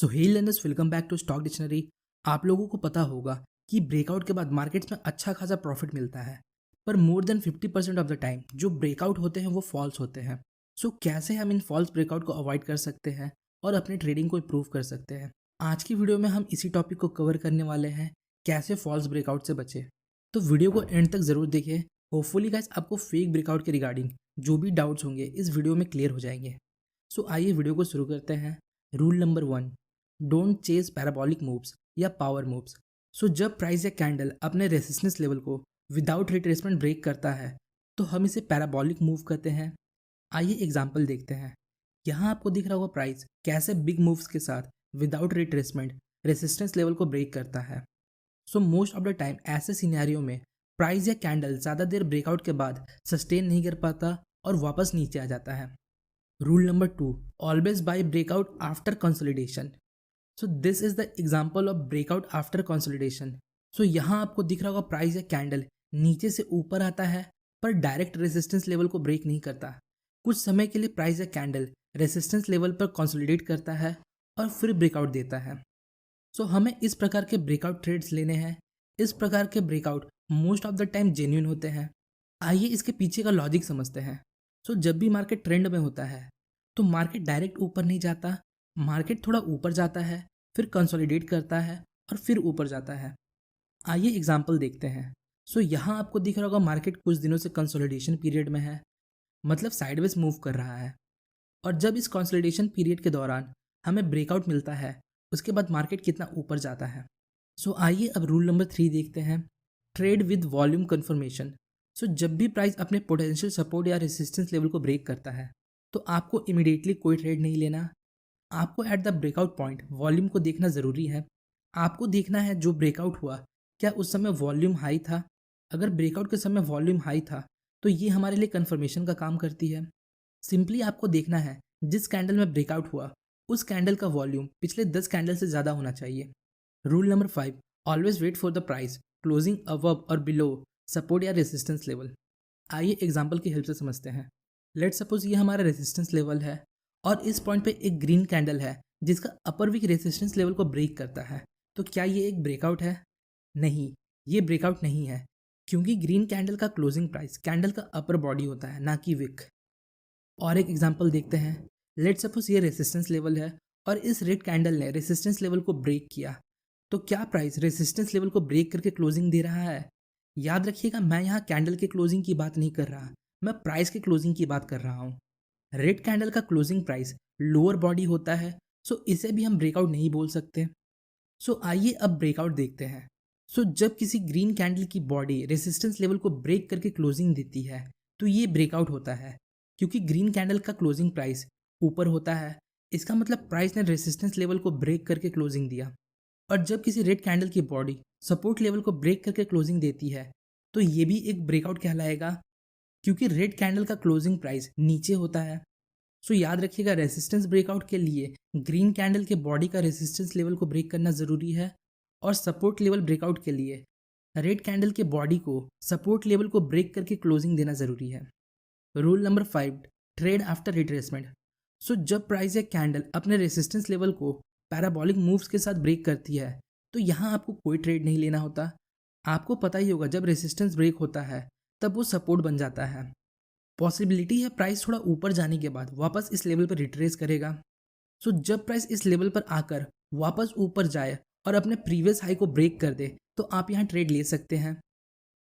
So hey learners, welcome back to stock dictionary. आप लोगों को पता होगा कि ब्रेकआउट के बाद मार्केट्स में अच्छा खासा प्रॉफिट मिलता है, पर more than 50% of the time जो ब्रेकआउट होते हैं वो फॉल्स होते हैं। सो कैसे हम इन फॉल्स ब्रेकआउट को अवॉइड कर सकते हैं और अपने ट्रेडिंग को इम्प्रूव कर सकते हैं। आज की वीडियो में हम इसी टॉपिक को कवर करने वाले हैं, कैसे फॉल्स ब्रेकआउट से बचे। तो वीडियो को एंड तक ज़रूर देखिए। होपफुली गाइस आपको फेक ब्रेकआउट के रिगार्डिंग जो भी डाउट्स होंगे इस वीडियो में क्लियर हो जाएंगे। सो आइए वीडियो को शुरू करते हैं। Rule number 1, don't chase parabolic moves या पावर मूव्स। सो जब प्राइस या कैंडल अपने रेसिस्टेंस लेवल को विदाउट रिट्रेसमेंट ब्रेक करता है तो हम इसे पैराबॉलिक मूव कहते हैं। आइए एग्जांपल देखते हैं। यहाँ आपको दिख रहा होगा प्राइस कैसे बिग मूव्स के साथ विदाउट रिट्रेसमेंट रेसिस्टेंस लेवल को ब्रेक करता है। So most of the time ऐसे सिनेरियो में प्राइस या कैंडल ज़्यादा देर ब्रेकआउट के बाद सस्टेन नहीं कर पाता और वापस नीचे आ जाता है। Rule number 2, always buy breakout after consolidation. So this is the example of breakout after consolidation. So यहाँ आपको दिख रहा होगा प्राइस या कैंडल नीचे से ऊपर आता है पर डायरेक्ट रेजिस्टेंस लेवल को ब्रेक नहीं करता। कुछ समय के लिए प्राइस या कैंडल रेजिस्टेंस लेवल पर कंसोलिडेट करता है और फिर ब्रेकआउट देता है। सो हमें इस प्रकार के ब्रेकआउट ट्रेड्स लेने हैं। इस प्रकार के breakout most of the time genuine होते हैं। आइए इसके पीछे का लॉजिक समझते हैं। सो जब भी मार्केट ट्रेंड में होता है तो मार्केट डायरेक्ट ऊपर नहीं जाता, मार्केट थोड़ा ऊपर जाता है, फिर कंसोलिडेट करता है और फिर ऊपर जाता है। आइए एग्जांपल देखते हैं। सो यहाँ आपको दिख रहा होगा मार्केट कुछ दिनों से कंसोलिडेशन पीरियड में है, मतलब साइडवेज मूव कर रहा है। और जब इस कंसोलिडेशन पीरियड के दौरान हमें ब्रेकआउट मिलता है उसके बाद मार्केट कितना ऊपर जाता है। सो आइए अब रूल नंबर 3 देखते हैं, ट्रेड विद वॉल्यूम कन्फर्मेशन। सो जब भी प्राइस अपने पोटेंशियल सपोर्ट या रेसिस्टेंस लेवल को ब्रेक करता है तो आपको इमीडिएटली कोई ट्रेड नहीं लेना। आपको at the breakout point volume को देखना ज़रूरी है। आपको देखना है जो ब्रेकआउट हुआ क्या उस समय वॉल्यूम हाई था। अगर ब्रेकआउट के समय वॉल्यूम हाई था तो ये हमारे लिए कन्फर्मेशन का काम करती है। सिंपली आपको देखना है जिस कैंडल में ब्रेकआउट हुआ उस कैंडल का वॉल्यूम पिछले 10 कैंडल से ज़्यादा होना चाहिए। Rule number 5, always wait for the price closing above और बिलो सपोर्ट या रेसिस्टेंस लेवल। आइए एग्जाम्पल की हेल्प से समझते हैं। लेट सपोज ये हमारा रेसिस्टेंस लेवल है और इस पॉइंट पे एक ग्रीन कैंडल है जिसका अपर वीक रेसिस्टेंस लेवल को ब्रेक करता है। तो क्या ये एक ब्रेकआउट है? नहीं, ये ब्रेकआउट नहीं है, क्योंकि ग्रीन कैंडल का क्लोजिंग प्राइस कैंडल का अपर बॉडी होता है, ना कि विक। और एक एग्जांपल देखते हैं। लेट सपोज ये रेसिस्टेंस लेवल है और इस रेड कैंडल ने रेसिस्टेंस लेवल को ब्रेक किया। तो क्या प्राइस रेसिस्टेंस लेवल को ब्रेक करके क्लोजिंग दे रहा है? याद रखिएगा, मैं यहाँ कैंडल के क्लोजिंग की बात नहीं कर रहा, मैं प्राइस के क्लोजिंग की बात कर रहा हूँ। रेड कैंडल का क्लोजिंग प्राइस लोअर बॉडी होता है, सो इसे भी हम ब्रेकआउट नहीं बोल सकते। सो आइए अब ब्रेकआउट देखते हैं। सो जब किसी ग्रीन कैंडल की बॉडी रेसिस्टेंस लेवल को ब्रेक करके क्लोजिंग देती है तो ये ब्रेकआउट होता है, क्योंकि ग्रीन कैंडल का क्लोजिंग प्राइस ऊपर होता है। इसका मतलब प्राइस ने रेसिस्टेंस लेवल को ब्रेक करके क्लोजिंग दिया। और जब किसी रेड कैंडल की बॉडी सपोर्ट लेवल को ब्रेक करके क्लोजिंग देती है तो ये भी एक ब्रेकआउट कहलाएगा, क्योंकि रेड कैंडल का क्लोजिंग प्राइस नीचे होता है। सो याद रखिएगा, रेसिस्टेंस ब्रेकआउट के लिए ग्रीन कैंडल के बॉडी का रेसिस्टेंस लेवल को ब्रेक करना ज़रूरी है और सपोर्ट लेवल ब्रेकआउट के लिए रेड कैंडल के बॉडी को सपोर्ट लेवल को ब्रेक करके क्लोजिंग देना ज़रूरी है। Rule number 5, trade after retracement. So जब प्राइस या कैंडल अपने रेसिस्टेंस लेवल को पैराबॉलिक मूव्स के साथ ब्रेक करती है तो यहाँ आपको कोई ट्रेड नहीं लेना होता। आपको पता ही होगा जब रेसिस्टेंस ब्रेक होता है तब वो सपोर्ट बन जाता है। पॉसिबिलिटी है प्राइस थोड़ा ऊपर जाने के बाद वापस इस लेवल पर रिट्रेस करेगा। सो जब प्राइस इस लेवल पर आकर वापस ऊपर जाए और अपने प्रीवियस हाई को ब्रेक कर दे तो आप यहाँ ट्रेड ले सकते हैं।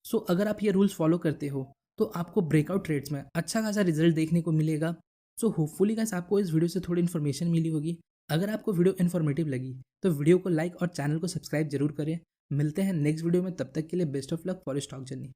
सो अगर आप ये रूल्स फॉलो करते हो तो आपको ब्रेकआउट ट्रेड्स में अच्छा खासा रिजल्ट देखने को मिलेगा। सो होपफुली गाइस आपको इस वीडियो से थोड़ी इन्फॉर्मेशन मिली होगी। अगर आपको वीडियो इन्फॉर्मेटिव लगी तो वीडियो को लाइक और चैनल को सब्सक्राइब जरूर करें। मिलते हैं नेक्स्ट वीडियो में, तब तक के लिए best of luck for stock journey.